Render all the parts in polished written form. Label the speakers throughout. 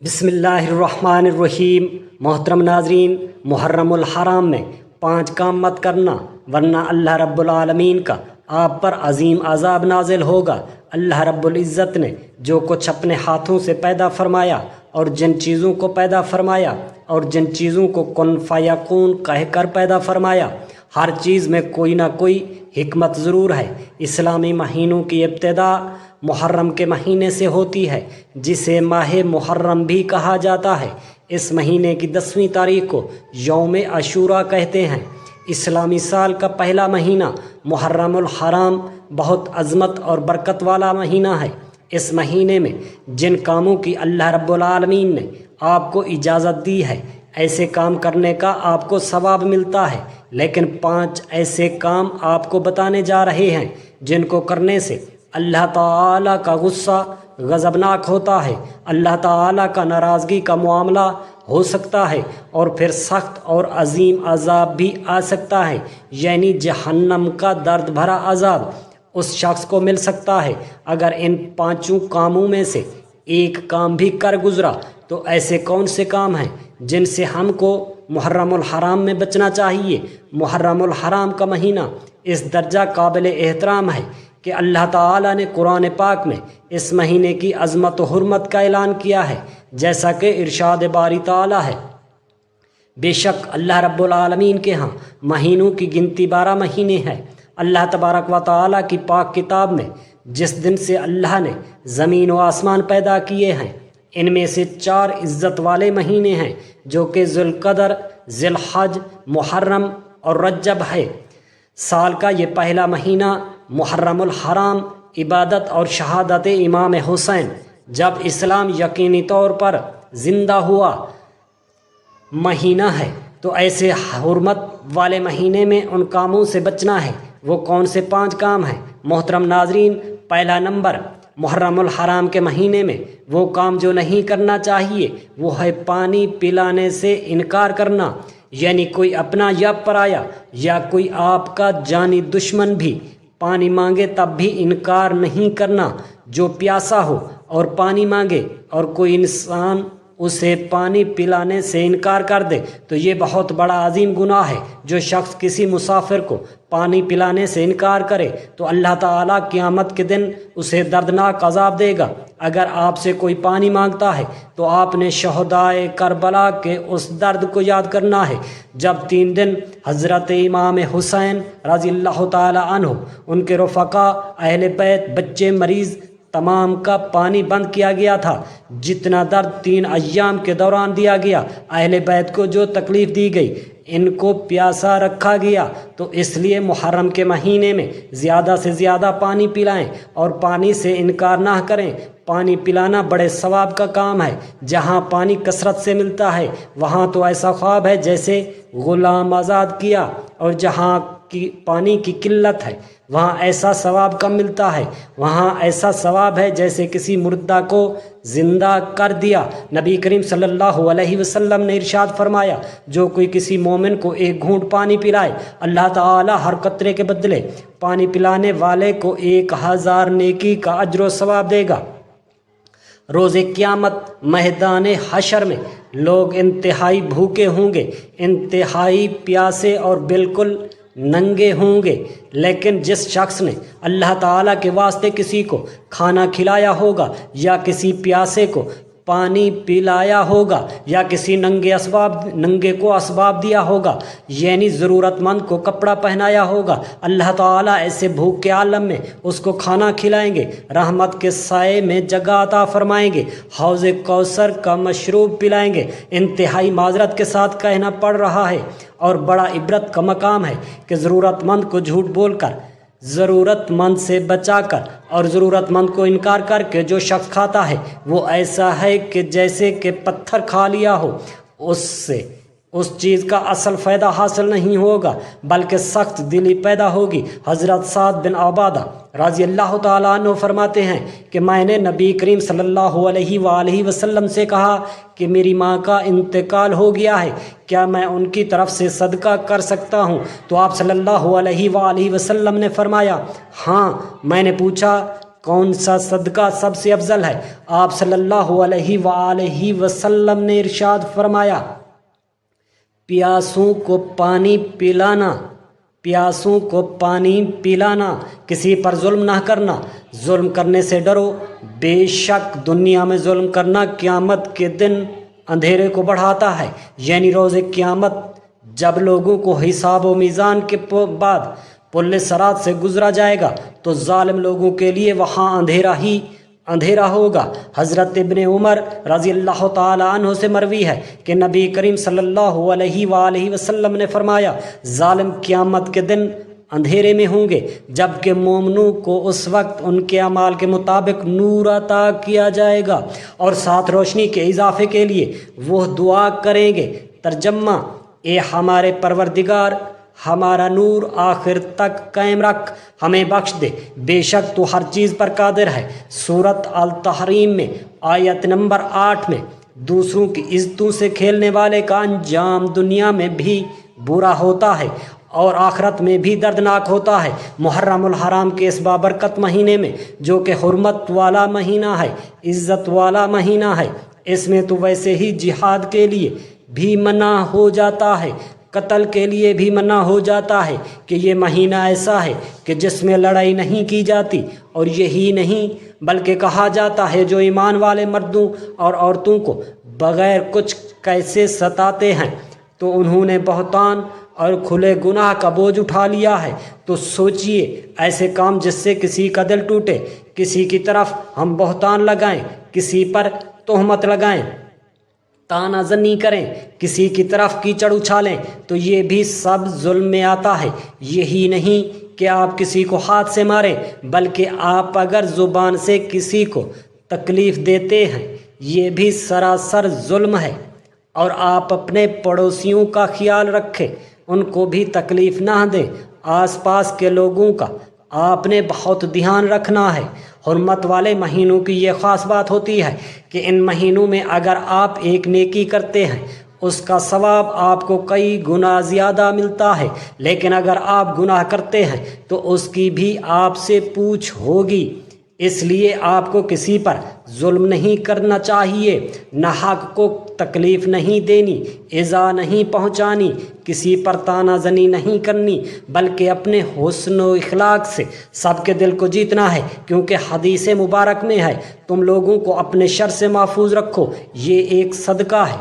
Speaker 1: بسم اللہ الرحمن الرحیم۔ محترم ناظرین، محرم الحرام میں 5 کام مت کرنا ورنہ اللہ رب العالمین کا آپ پر عظیم عذاب نازل ہوگا۔ اللہ رب العزت نے جو کچھ اپنے ہاتھوں سے پیدا فرمایا اور جن چیزوں کو پیدا فرمایا اور جن چیزوں کو کن فیکون کہہ کر پیدا فرمایا، ہر چیز میں کوئی نہ کوئی حکمت ضرور ہے۔ اسلامی مہینوں کی ابتدا محرم کے مہینے سے ہوتی ہے، جسے ماہ محرم بھی کہا جاتا ہے۔ اس مہینے کی 10ویں تاریخ کو یوم عاشوراء کہتے ہیں۔ اسلامی سال کا پہلا مہینہ محرم الحرام بہت عظمت اور برکت والا مہینہ ہے۔ اس مہینے میں جن کاموں کی اللہ رب العالمین نے آپ کو اجازت دی ہے، ایسے کام کرنے کا آپ کو ثواب ملتا ہے، لیکن 5 ایسے کام آپ کو بتانے جا رہے ہیں جن کو کرنے سے اللہ تعالیٰ کا غصہ غضبناک ہوتا ہے، اللہ تعالیٰ کا ناراضگی کا معاملہ ہو سکتا ہے، اور پھر سخت اور عظیم عذاب بھی آ سکتا ہے، یعنی جہنم کا درد بھرا عذاب اس شخص کو مل سکتا ہے اگر ان 5 کاموں میں سے ایک کام بھی کر گزرا۔ تو ایسے کون سے کام ہیں جن سے ہم کو محرم الحرام میں بچنا چاہیے؟ محرم الحرام کا مہینہ اس درجہ قابل احترام ہے کہ اللہ تعالیٰ نے قرآن پاک میں اس مہینے کی عظمت و حرمت کا اعلان کیا ہے، جیسا کہ ارشاد باری تعالیٰ ہے، بے شک اللہ رب العالمین کے ہاں مہینوں کی گنتی 12 مہینے ہے۔ اللہ تبارک و تعالیٰ کی پاک کتاب میں جس دن سے اللہ نے زمین و آسمان پیدا کیے ہیں، ان میں سے 4 عزت والے مہینے ہیں، جو کہ ذوالقدر، ذی الحج، محرم اور رجب ہے۔ سال کا یہ پہلا مہینہ محرم الحرام عبادت اور شہادت امام حسین جب اسلام یقینی طور پر زندہ ہوا مہینہ ہے، تو ایسے حرمت والے مہینے میں ان کاموں سے بچنا ہے۔ وہ کون سے 5 کام ہیں؟ محترم ناظرین، پہلا نمبر، محرم الحرام کے مہینے میں وہ کام جو نہیں کرنا چاہیے وہ ہے پانی پلانے سے انکار کرنا، یعنی کوئی اپنا یا پرایا یا کوئی آپ کا جانی دشمن بھی پانی مانگے تب بھی انکار نہیں کرنا۔ جو پیاسا ہو اور پانی مانگے اور کوئی انسان اسے پانی پلانے سے انکار کر دے تو یہ بہت بڑا عظیم گناہ ہے۔ جو شخص کسی مسافر کو پانی پلانے سے انکار کرے تو اللہ تعالیٰ قیامت کے دن اسے دردناک عذاب دے گا۔ اگر آپ سے کوئی پانی مانگتا ہے تو آپ نے شہدائے کربلا کے اس درد کو یاد کرنا ہے جب 3 دن حضرت امام حسین رضی اللہ تعالیٰ عنہ، ان کے رفقا، اہل بیت، بچے، مریض، تمام کا پانی بند کیا گیا تھا۔ جتنا درد 3 ایام کے دوران دیا گیا، اہل بیت کو جو تکلیف دی گئی، ان کو پیاسا رکھا گیا۔ تو اس لیے محرم کے مہینے میں زیادہ سے زیادہ پانی پلائیں اور پانی سے انکار نہ کریں۔ پانی پلانا بڑے ثواب کا کام ہے۔ جہاں پانی کثرت سے ملتا ہے وہاں تو ایسا خواب ہے جیسے غلام آزاد کیا، اور جہاں کی پانی کی قلت ہے وہاں ایسا ثواب کم ملتا ہے، وہاں ایسا ثواب ہے جیسے کسی مردہ کو زندہ کر دیا۔ نبی کریم صلی اللہ علیہ وسلم نے ارشاد فرمایا، جو کوئی کسی مومن کو 1 گھونٹ پانی پلائے، اللہ تعالیٰ ہر قطرے کے بدلے پانی پلانے والے کو 1000 نیکی کا اجر و ثواب دے گا۔ روز قیامت میدان حشر میں لوگ انتہائی بھوکے ہوں گے، انتہائی پیاسے اور بالکل ننگے ہوں گے، لیکن جس شخص نے اللہ تعالیٰ کے واسطے کسی کو کھانا کھلایا ہوگا یا کسی پیاسے کو پانی پلایا ہوگا یا کسی ننگے کو اسباب دیا ہوگا، یعنی ضرورت مند کو کپڑا پہنایا ہوگا، اللہ تعالیٰ ایسے بھوک کے عالم میں اس کو کھانا کھلائیں گے، رحمت کے سائے میں جگہ عطا فرمائیں گے، حوض کوثر کا مشروب پلائیں گے۔ انتہائی معذرت کے ساتھ کہنا پڑ رہا ہے اور بڑا عبرت کا مقام ہے کہ ضرورت مند کو جھوٹ بول کر، ضرورت مند سے بچا کر اور ضرورت مند کو انکار کر کے جو شخص کھاتا ہے وہ ایسا ہے کہ جیسے کہ پتھر کھا لیا ہو، اس سے اس چیز کا اصل فائدہ حاصل نہیں ہوگا بلکہ سخت دلی پیدا ہوگی۔ حضرت سعد بن عبادہ رضی اللہ تعالیٰ عنہ فرماتے ہیں کہ میں نے نبی کریم صلی اللہ علیہ وآلہ وسلم سے کہا کہ میری ماں کا انتقال ہو گیا ہے، کیا میں ان کی طرف سے صدقہ کر سکتا ہوں؟ تو آپ صلی اللہ علیہ وآلہ وسلم نے فرمایا، ہاں۔ میں نے پوچھا کون سا صدقہ سب سے افضل ہے؟ آپ صلی اللہ علیہ وآلہ وسلم نے ارشاد فرمایا، پیاسوں کو پانی پلانا، کسی پر ظلم نہ کرنا، ظلم کرنے سے ڈرو، بے شک دنیا میں ظلم کرنا قیامت کے دن اندھیرے کو بڑھاتا ہے، یعنی روز قیامت جب لوگوں کو حساب و میزان کے بعد پل صراط سے گزرا جائے گا تو ظالم لوگوں کے لیے وہاں اندھیرا ہی اندھیرا ہوگا۔ حضرت ابن عمر رضی اللہ تعالی عنہ سے مروی ہے کہ نبی کریم صلی اللہ علیہ وآلہ وسلم نے فرمایا، ظالم قیامت کے دن اندھیرے میں ہوں گے، جبکہ مومنوں کو اس وقت ان کے اعمال کے مطابق نور عطا کیا جائے گا اور ساتھ روشنی کے اضافے کے لیے وہ دعا کریں گے۔ ترجمہ، اے ہمارے پروردگار، ہمارا نور آخر تک قائم رکھ، ہمیں بخش دے، بے شک تو ہر چیز پر قادر ہے۔ سورۃ التحریم میں آیت نمبر 8 میں دوسروں کی عزتوں سے کھیلنے والے کا انجام دنیا میں بھی برا ہوتا ہے اور آخرت میں بھی دردناک ہوتا ہے۔ محرم الحرام کے اس بابرکت مہینے میں، جو کہ حرمت والا مہینہ ہے، عزت والا مہینہ ہے، اس میں تو ویسے ہی جہاد کے لیے بھی منع ہو جاتا ہے، قتل کے لیے بھی منع ہو جاتا ہے کہ یہ مہینہ ایسا ہے کہ جس میں لڑائی نہیں کی جاتی، اور یہی نہیں بلکہ کہا جاتا ہے جو ایمان والے مردوں اور عورتوں کو بغیر کچھ کیسے ستاتے ہیں تو انہوں نے بہتان اور کھلے گناہ کا بوجھ اٹھا لیا ہے۔ تو سوچئے، ایسے کام جس سے کسی کا دل ٹوٹے، کسی کی طرف ہم بہتان لگائیں، کسی پر تہمت لگائیں، تانا زنی کریں، کسی کی طرف کیچڑ اچھالیں، تو یہ بھی سب ظلم میں آتا ہے۔ یہی نہیں کہ آپ کسی کو ہاتھ سے ماریں، بلکہ آپ اگر زبان سے کسی کو تکلیف دیتے ہیں، یہ بھی سراسر ظلم ہے۔ اور آپ اپنے پڑوسیوں کا خیال رکھیں، ان کو بھی تکلیف نہ دیں۔ آس پاس کے لوگوں کا آپ نے بہت دھیان رکھنا ہے۔ حرمت والے مہینوں کی یہ خاص بات ہوتی ہے کہ ان مہینوں میں اگر آپ ایک نیکی کرتے ہیں، اس کا ثواب آپ کو کئی گنا زیادہ ملتا ہے، لیکن اگر آپ گناہ کرتے ہیں تو اس کی بھی آپ سے پوچھ ہوگی۔ اس لیے آپ کو کسی پر ظلم نہیں کرنا چاہیے، ناحق کو تکلیف نہیں دینی، ایذا نہیں پہنچانی، کسی پر تانا زنی نہیں کرنی، بلکہ اپنے حسن و اخلاق سے سب کے دل کو جیتنا ہے، کیونکہ حدیث مبارک میں ہے، تم لوگوں کو اپنے شر سے محفوظ رکھو، یہ ایک صدقہ ہے،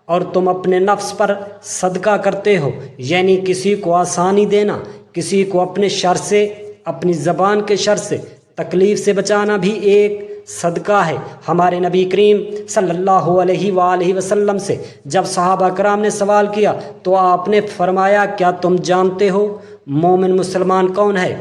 Speaker 1: اور تم اپنے نفس پر صدقہ کرتے ہو، یعنی کسی کو آسانی دینا، کسی کو اپنے شر سے، اپنی زبان کے شر سے، تکلیف سے بچانا بھی ایک صدقہ ہے۔ ہمارے نبی کریم صلی اللہ علیہ وآلہ وسلم سے جب صحابہ کرام نے سوال کیا تو آپ نے فرمایا، کیا تم جانتے ہو مومن مسلمان کون ہے؟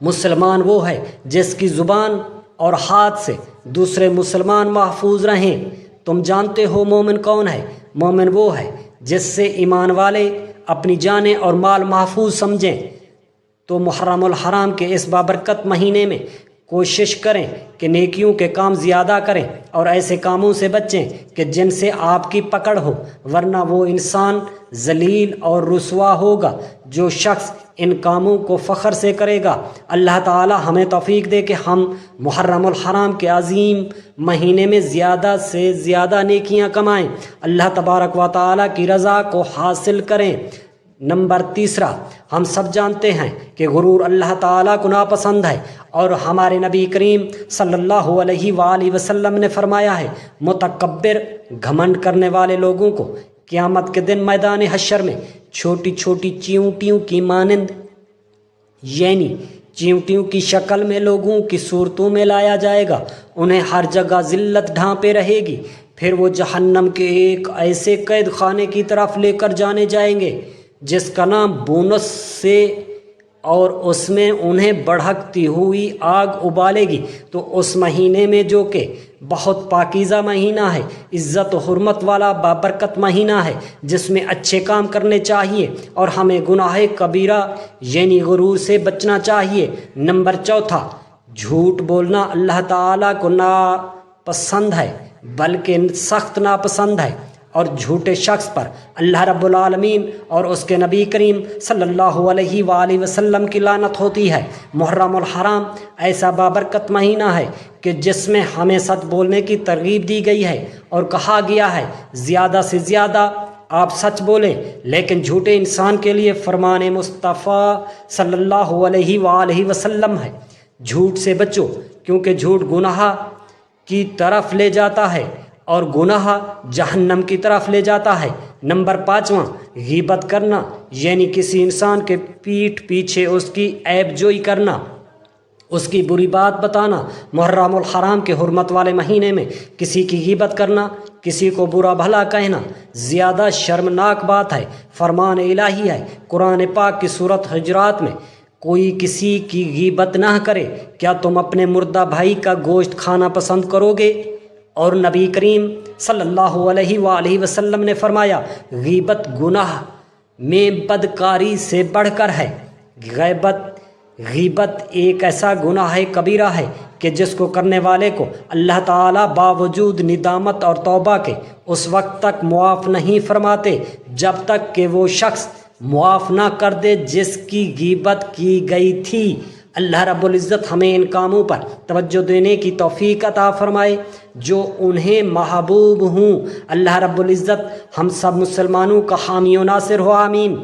Speaker 1: مسلمان وہ ہے جس کی زبان اور ہاتھ سے دوسرے مسلمان محفوظ رہیں۔ تم جانتے ہو مومن کون ہے؟ مومن وہ ہے جس سے ایمان والے اپنی جانیں اور مال محفوظ سمجھیں۔ تو محرم الحرام کے اس بابرکت مہینے میں کوشش کریں کہ نیکیوں کے کام زیادہ کریں اور ایسے کاموں سے بچیں کہ جن سے آپ کی پکڑ ہو، ورنہ وہ انسان ذلیل اور رسوا ہوگا جو شخص ان کاموں کو فخر سے کرے گا۔ اللہ تعالی ہمیں توفیق دے کہ ہم محرم الحرام کے عظیم مہینے میں زیادہ سے زیادہ نیکیاں کمائیں، اللہ تبارک و تعالی کی رضا کو حاصل کریں۔ نمبر تیسرا، ہم سب جانتے ہیں کہ غرور اللہ تعالیٰ کو ناپسند ہے، اور ہمارے نبی کریم صلی اللہ علیہ وآلہ وسلم نے فرمایا ہے، متکبر، گھمنڈ کرنے والے لوگوں کو قیامت کے دن میدان حشر میں چھوٹی چھوٹی چیونٹیوں کی مانند، یعنی چیونٹیوں کی شکل میں لوگوں کی صورتوں میں لایا جائے گا، انہیں ہر جگہ ذلت ڈھانپے رہے گی، پھر وہ جہنم کے ایک ایسے قید خانے کی طرف لے کر جانے جائیں گے جس کا نام بونس سے، اور اس میں انہیں بڑھکتی ہوئی آگ ابالے گی۔ تو اس مہینے میں، جو کہ بہت پاکیزہ مہینہ ہے، عزت و حرمت والا بابرکت مہینہ ہے، جس میں اچھے کام کرنے چاہیے اور ہمیں گناہ کبیرہ یعنی غرور سے بچنا چاہیے۔ نمبر چوتھا، جھوٹ بولنا اللہ تعالیٰ کو ناپسند ہے، بلکہ سخت ناپسند ہے۔ اور جھوٹے شخص پر اللہ رب العالمین اور اس کے نبی کریم صلی اللہ علیہ وآلہ وسلم کی لعنت ہوتی ہے۔ محرم الحرام ایسا بابرکت مہینہ ہے کہ جس میں ہمیں سچ بولنے کی ترغیب دی گئی ہے اور کہا گیا ہے زیادہ سے زیادہ آپ سچ بولیں، لیکن جھوٹے انسان کے لیے فرمان مصطفیٰ صلی اللہ علیہ وآلہ وسلم ہے جھوٹ سے بچو، کیونکہ جھوٹ گناہ کی طرف لے جاتا ہے اور گناہ جہنم کی طرف لے جاتا ہے۔ نمبر 5، غیبت کرنا یعنی کسی انسان کے پیٹھ پیچھے اس کی عیب جوئی کرنا، اس کی بری بات بتانا۔ محرم الحرام کے حرمت والے مہینے میں کسی کی غیبت کرنا، کسی کو برا بھلا کہنا زیادہ شرمناک بات ہے۔ فرمان الہی ہے قرآن پاک کی سورۃ حجرات میں، کوئی کسی کی غیبت نہ کرے، کیا تم اپنے مردہ بھائی کا گوشت کھانا پسند کرو گے؟ اور نبی کریم صلی اللہ علیہ وآلہ وسلم نے فرمایا غیبت گناہ میں بدکاری سے بڑھ کر ہے۔ غیبت ایک ایسا گناہ کبیرہ ہے کہ جس کو کرنے والے کو اللہ تعالیٰ باوجود ندامت اور توبہ کے اس وقت تک معاف نہیں فرماتے جب تک کہ وہ شخص معاف نہ کر دے جس کی غیبت کی گئی تھی۔ اللہ رب العزت ہمیں ان کاموں پر توجہ دینے کی توفیق عطا فرمائے جو انہیں محبوب ہوں۔ اللہ رب العزت ہم سب مسلمانوں کا حامی و ناصر ہو، آمین۔